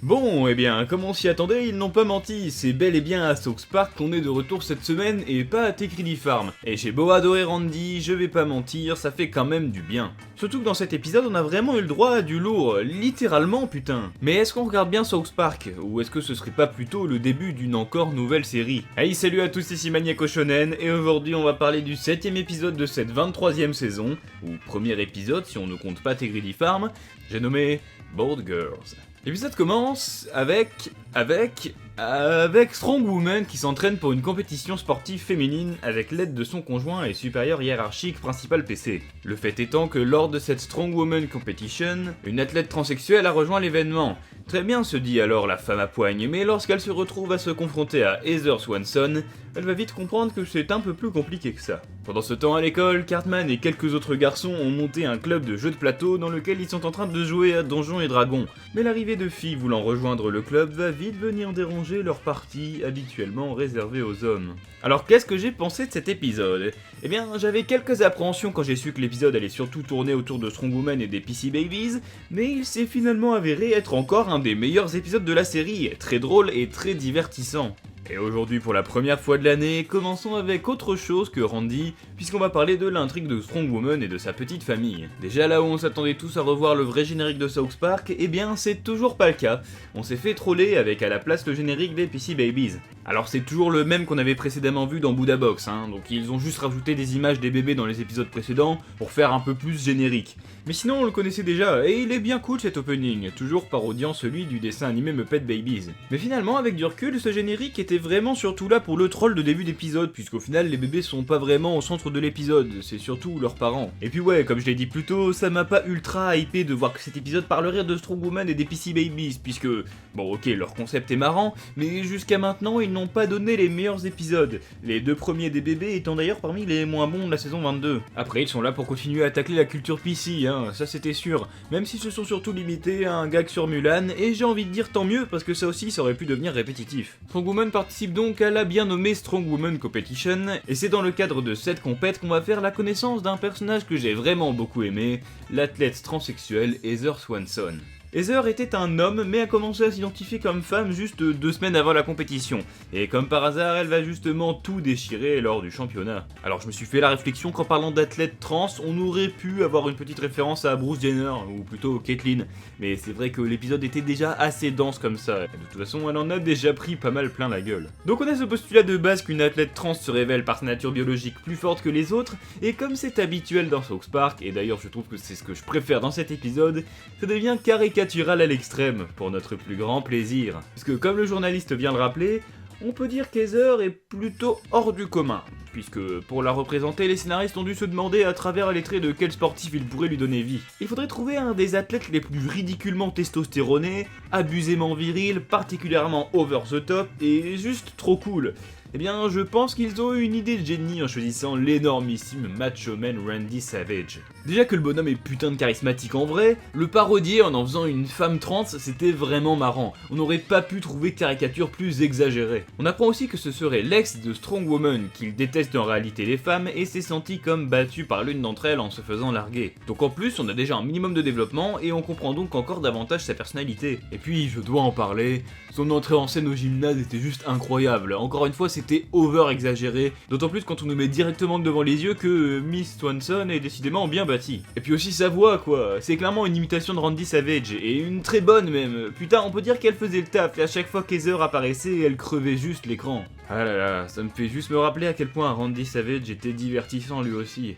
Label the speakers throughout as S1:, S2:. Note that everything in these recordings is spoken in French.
S1: Bon, eh bien, comme on s'y attendait, ils n'ont pas menti, c'est bel et bien à South Park qu'on est de retour cette semaine et pas à Techredy Farm. Et j'ai beau adorer Randy, je vais pas mentir, ça fait quand même du bien. Surtout que dans cet épisode, on a vraiment eu le droit à du lourd, littéralement putain. Mais est-ce qu'on regarde bien South Park, ou est-ce que ce serait pas plutôt le début d'une encore nouvelle série? Hey, salut à tous, ici Maniaco Shonen, et aujourd'hui on va parler du 7ème épisode de cette 23ème saison, ou premier épisode si on ne compte pas Techredy Farm, j'ai nommé Bored Girls. L'épisode commence avec Strong Woman qui s'entraîne pour une compétition sportive féminine avec l'aide de son conjoint et supérieur hiérarchique principal PC. Le fait étant que lors de cette Strong Woman Competition, une athlète transsexuelle a rejoint l'événement. Très bien, se dit alors la femme à poigne, mais lorsqu'elle se retrouve à se confronter à Heather Swanson, elle va vite comprendre que c'est un peu plus compliqué que ça. Pendant ce temps à l'école, Cartman et quelques autres garçons ont monté un club de jeux de plateau dans lequel ils sont en train de jouer à Donjons et Dragons. Mais l'arrivée de filles voulant rejoindre le club va vite venir déranger leur partie habituellement réservée aux hommes. Alors qu'est-ce que j'ai pensé de cet épisode? Eh bien, j'avais quelques appréhensions quand j'ai su que l'épisode allait surtout tourner autour de Strong Woman et des PC Babies, mais il s'est finalement avéré être encore un des meilleurs épisodes de la série, très drôle et très divertissant. Et aujourd'hui, pour la première fois de l'année, commençons avec autre chose que Randy, puisqu'on va parler de l'intrigue de Strong Woman et de sa petite famille. Déjà là où on s'attendait tous à revoir le vrai générique de South Park, eh bien c'est toujours pas le cas. On s'est fait troller avec à la place le générique des PC Babies. Alors c'est toujours le même qu'on avait précédemment vu dans Buddha Box, donc ils ont juste rajouté des images des bébés dans les épisodes précédents pour faire un peu plus générique. Mais sinon on le connaissait déjà, et il est bien cool cet opening, toujours parodiant celui du dessin animé Muppet Babies. Mais finalement avec du recul, ce générique était vraiment surtout là pour le troll de début d'épisode, puisqu'au final les bébés sont pas vraiment au centre de l'épisode, c'est surtout leurs parents. Et puis ouais, comme je l'ai dit plus tôt, ça m'a pas ultra hypé de voir que cet épisode parlerait de Strong Woman et des PC Babies, puisque, bon ok, leur concept est marrant, mais jusqu'à maintenant ils n'ont pas donné les meilleurs épisodes, les deux premiers des bébés étant d'ailleurs parmi les moins bons de la saison 22. Après ils sont là pour continuer à tacler la culture PC, ça c'était sûr, même s'ils se sont surtout limités à un gag sur Mulan, et j'ai envie de dire tant mieux, parce que ça aussi ça aurait pu devenir répétitif. Strong Woman participe donc à la bien nommée Strong Woman Competition, et c'est dans le cadre de cette compète qu'on va faire la connaissance d'un personnage que j'ai vraiment beaucoup aimé, l'athlète transsexuelle Heather Swanson. Heather était un homme, mais a commencé à s'identifier comme femme juste 2 semaines avant la compétition. Et comme par hasard, elle va justement tout déchirer lors du championnat. Alors je me suis fait la réflexion qu'en parlant d'athlète trans, on aurait pu avoir une petite référence à Bruce Jenner, ou plutôt Caitlyn. Mais c'est vrai que l'épisode était déjà assez dense comme ça, et de toute façon elle en a déjà pris pas mal plein la gueule. Donc on a ce postulat de base qu'une athlète trans se révèle par sa nature biologique plus forte que les autres, et comme c'est habituel dans South Park, et d'ailleurs je trouve que c'est ce que je préfère dans cet épisode, ça devient caricatural à l'extrême, pour notre plus grand plaisir. Parce que comme le journaliste vient le rappeler, on peut dire qu'Heather est plutôt hors du commun, puisque pour la représenter, les scénaristes ont dû se demander à travers les traits de quel sportif ils pourraient lui donner vie. Il faudrait trouver un des athlètes les plus ridiculement testostéronés, abusément viril, particulièrement over the top, et juste trop cool. Eh bien, je pense qu'ils ont eu une idée de génie en choisissant l'énormissime macho man Randy Savage. Déjà que le bonhomme est putain de charismatique en vrai, le parodier en faisant une femme trans, c'était vraiment marrant. On n'aurait pas pu trouver caricature plus exagérée. On apprend aussi que ce serait l'ex de Strong Woman, qu'il déteste en réalité les femmes et s'est senti comme battu par l'une d'entre elles en se faisant larguer. Donc en plus, on a déjà un minimum de développement et on comprend donc encore davantage sa personnalité. Et puis, je dois en parler, son entrée en scène au gymnase était juste incroyable. Encore une fois, c'était over exagéré, d'autant plus quand on nous met directement devant les yeux que Miss Swanson est décidément bien bâtie. Et puis aussi sa voix quoi, c'est clairement une imitation de Randy Savage, et une très bonne même. Putain, on peut dire qu'elle faisait le taf, et à chaque fois qu'Heather apparaissait, elle crevait juste l'écran. Ah là là, ça me fait juste me rappeler à quel point Randy Savage était divertissant lui aussi.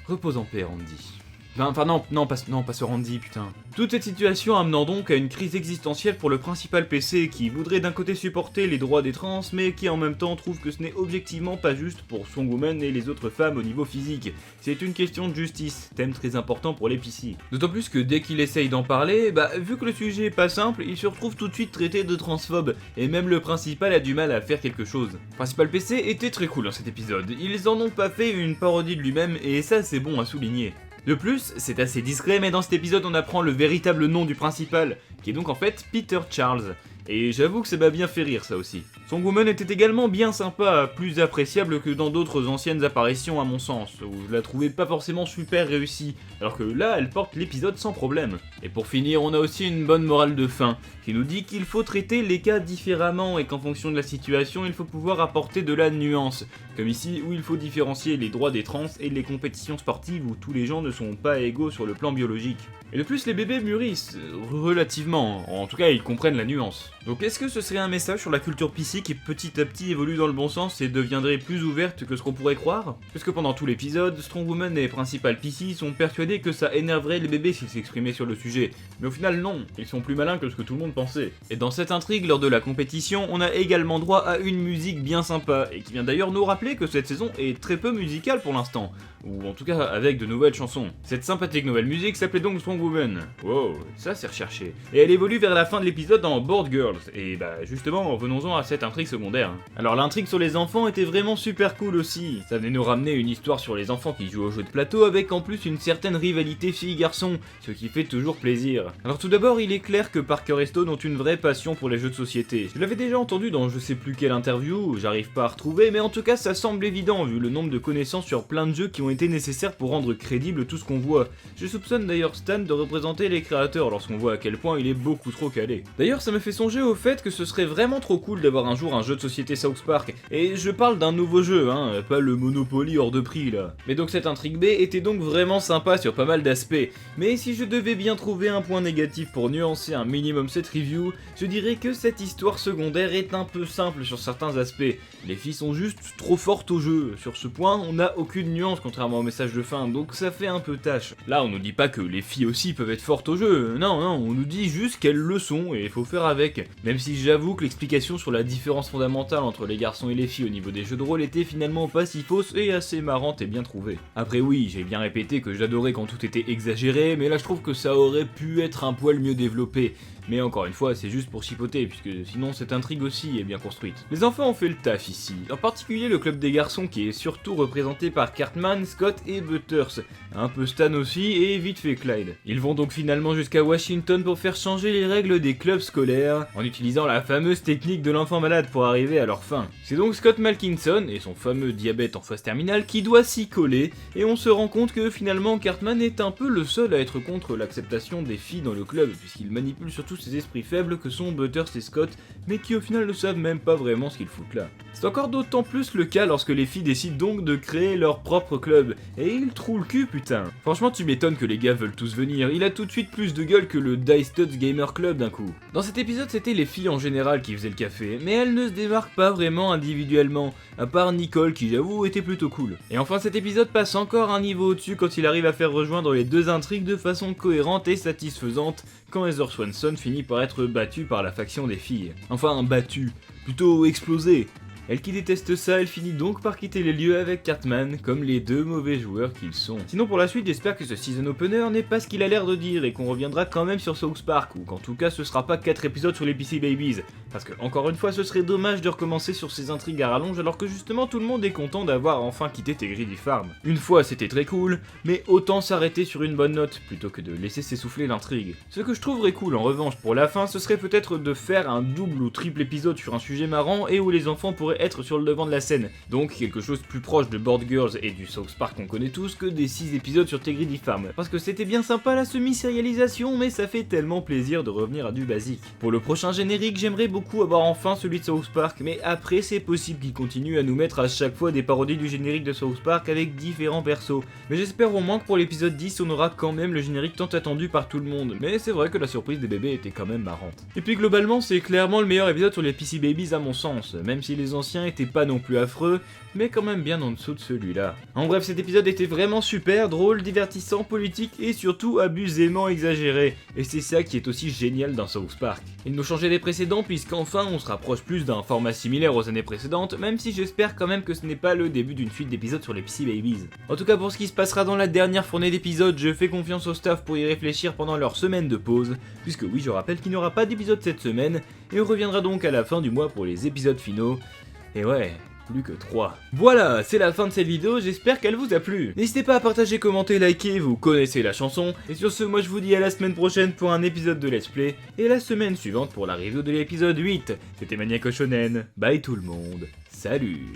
S1: Repose en paix Randy. Enfin non, pas ce Randy, putain. Toute cette situation amenant donc à une crise existentielle pour le principal PC qui voudrait d'un côté supporter les droits des trans, mais qui en même temps trouve que ce n'est objectivement pas juste pour Strong Woman et les autres femmes au niveau physique. C'est une question de justice, thème très important pour les PC. D'autant plus que dès qu'il essaye d'en parler, vu que le sujet est pas simple, il se retrouve tout de suite traité de transphobe, et même le principal a du mal à faire quelque chose. Le principal PC était très cool dans cet épisode, ils en ont pas fait une parodie de lui-même, et ça c'est bon à souligner. De plus, c'est assez discret, mais dans cet épisode on apprend le véritable nom du principal, qui est donc en fait Peter Charles. et j'avoue que ça m'a bien fait rire ça aussi. Song Woman était également bien sympa, plus appréciable que dans d'autres anciennes apparitions à mon sens, où je la trouvais pas forcément super réussie, alors que là elle porte l'épisode sans problème. Et pour finir, on a aussi une bonne morale de fin, qui nous dit qu'il faut traiter les cas différemment et qu'en fonction de la situation, il faut pouvoir apporter de la nuance, comme ici où il faut différencier les droits des trans et les compétitions sportives où tous les gens ne sont pas égaux sur le plan biologique. Et de plus, les bébés mûrissent, relativement, en tout cas ils comprennent la nuance. Donc est-ce que ce serait un message sur la culture PC qui petit à petit évolue dans le bon sens et deviendrait plus ouverte que ce qu'on pourrait croire? Puisque pendant tout l'épisode, Strong Woman et Principal PC sont persuadés que ça énerverait les bébés s'ils s'exprimaient sur le sujet, mais au final non, ils sont plus malins que ce que tout le monde pensait. Et dans cette intrigue, lors de la compétition, on a également droit à une musique bien sympa, et qui vient d'ailleurs nous rappeler que cette saison est très peu musicale pour l'instant, ou en tout cas avec de nouvelles chansons. Cette sympathique nouvelle musique s'appelait donc Strong Woman. Wow, ça c'est recherché. Et elle évolue vers la fin de l'épisode dans Board Girls, et bah justement, venons-en à cette intrigue secondaire. Alors l'intrigue sur les enfants était vraiment super cool aussi. Ça venait nous ramener une histoire sur les enfants qui jouent aux jeux de plateau avec en plus une certaine rivalité fille-garçon, ce qui fait toujours plaisir. Alors tout d'abord, il est clair que Parker et Stone ont une vraie passion pour les jeux de société. Je l'avais déjà entendu dans je sais plus quelle interview, j'arrive pas à retrouver, mais en tout cas ça semble évident vu le nombre de connaissances sur plein de jeux qui ont été nécessaires pour rendre crédible tout ce qu'on voit. Je soupçonne d'ailleurs Stan de représenter les créateurs lorsqu'on voit à quel point il est beaucoup trop calé. D'ailleurs ça me fait songer au fait que ce serait vraiment trop cool d'avoir un jour un jeu de société South Park, et je parle d'un nouveau jeu, hein, pas le Monopoly hors de prix là. Mais donc cette intrigue B était donc vraiment sympa sur pas mal d'aspects, mais si je devais bien trouver un point négatif pour nuancer un minimum cette review, je dirais que cette histoire secondaire est un peu simple sur certains aspects. Les filles sont juste trop fortes au jeu, sur ce point on n'a aucune nuance contrairement au message de fin, donc ça fait un peu tâche. Là on nous dit pas que les filles aussi peuvent être fortes au jeu, non, on nous dit juste qu'elles le sont et il faut faire avec. Même si j'avoue que l'explication sur la différence fondamentale entre les garçons et les filles au niveau des jeux de rôle était finalement pas si fausse et assez marrante et bien trouvée. Après oui, j'ai bien répété que j'adorais quand tout était exagéré, mais là je trouve que ça aurait pu être un poil mieux développé. Mais encore une fois, c'est juste pour chipoter, puisque sinon cette intrigue aussi est bien construite. Les enfants ont fait le taf ici, en particulier le club des garçons qui est surtout représenté par Cartman, Scott et Butters, un peu Stan aussi et vite fait Clyde. Ils vont donc finalement jusqu'à Washington pour faire changer les règles des clubs scolaires, en utilisant la fameuse technique de l'enfant malade pour arriver à leur fin. C'est donc Scott Malkinson et son fameux diabète en phase terminale qui doit s'y coller, et on se rend compte que finalement Cartman est un peu le seul à être contre l'acceptation des filles dans le club, puisqu'il manipule surtout ces esprits faibles que sont Butters et Scott, mais qui au final ne savent même pas vraiment ce qu'ils foutent là. C'est encore d'autant plus le cas lorsque les filles décident donc de créer leur propre club, et ils trouent le cul putain. Franchement tu m'étonnes que les gars veulent tous venir, il a tout de suite plus de gueule que le Dice Studs Gamer Club d'un coup. Dans cet épisode c'était les filles en général qui faisaient le café, mais elles ne se démarquent pas vraiment individuellement, à part Nicole qui j'avoue était plutôt cool. Et enfin cet épisode passe encore un niveau au-dessus quand il arrive à faire rejoindre les deux intrigues de façon cohérente et satisfaisante, quand Heather Swanson finit par être battue par la faction des filles. Enfin battue, plutôt explosée. Elle qui déteste ça, elle finit donc par quitter les lieux avec Cartman, comme les deux mauvais joueurs qu'ils sont. Sinon pour la suite, j'espère que ce season opener n'est pas ce qu'il a l'air de dire et qu'on reviendra quand même sur South Park, ou qu'en tout cas ce sera pas 4 épisodes sur les PC Babies. Parce que encore une fois, ce serait dommage de recommencer sur ces intrigues à rallonge alors que justement tout le monde est content d'avoir enfin quitté Tegridy Farm. Une fois c'était très cool, mais autant s'arrêter sur une bonne note plutôt que de laisser s'essouffler l'intrigue. Ce que je trouverais cool en revanche pour la fin, ce serait peut-être de faire un double ou triple épisode sur un sujet marrant et où les enfants pourraient être sur le devant de la scène, donc quelque chose plus proche de Board Girls et du South Park qu'on connaît tous que des 6 épisodes sur Tegridy Farm, parce que c'était bien sympa la semi-sérialisation, mais ça fait tellement plaisir de revenir à du basique. Pour le prochain générique, j'aimerais beaucoup avoir enfin celui de South Park, mais après c'est possible qu'il continue à nous mettre à chaque fois des parodies du générique de South Park avec différents persos, mais j'espère au moins que pour l'épisode 10 on aura quand même le générique tant attendu par tout le monde, mais c'est vrai que la surprise des bébés était quand même marrante. Et puis globalement c'est clairement le meilleur épisode sur les PC Babies à mon sens, même si les anciens étaient pas non plus affreux, mais quand même bien en dessous de celui-là. En bref, cet épisode était vraiment super, drôle, divertissant, politique et surtout abusément exagéré, et c'est ça qui est aussi génial dans South Park. Il nous changeait des précédents puisqu'enfin on se rapproche plus d'un format similaire aux années précédentes, même si j'espère quand même que ce n'est pas le début d'une suite d'épisodes sur les PC Babies. En tout cas pour ce qui se passera dans la dernière fournée d'épisodes, je fais confiance au staff pour y réfléchir pendant leur semaine de pause, puisque oui je rappelle qu'il n'y aura pas d'épisode cette semaine, et on reviendra donc à la fin du mois pour les épisodes finaux, et ouais, plus que 3. Voilà, c'est la fin de cette vidéo, j'espère qu'elle vous a plu. N'hésitez pas à partager, commenter, liker, vous connaissez la chanson. Et sur ce, moi je vous dis à la semaine prochaine pour un épisode de Let's Play, et la semaine suivante pour la review de l'épisode 8. C'était Maniaco Shonen, bye tout le monde, salut.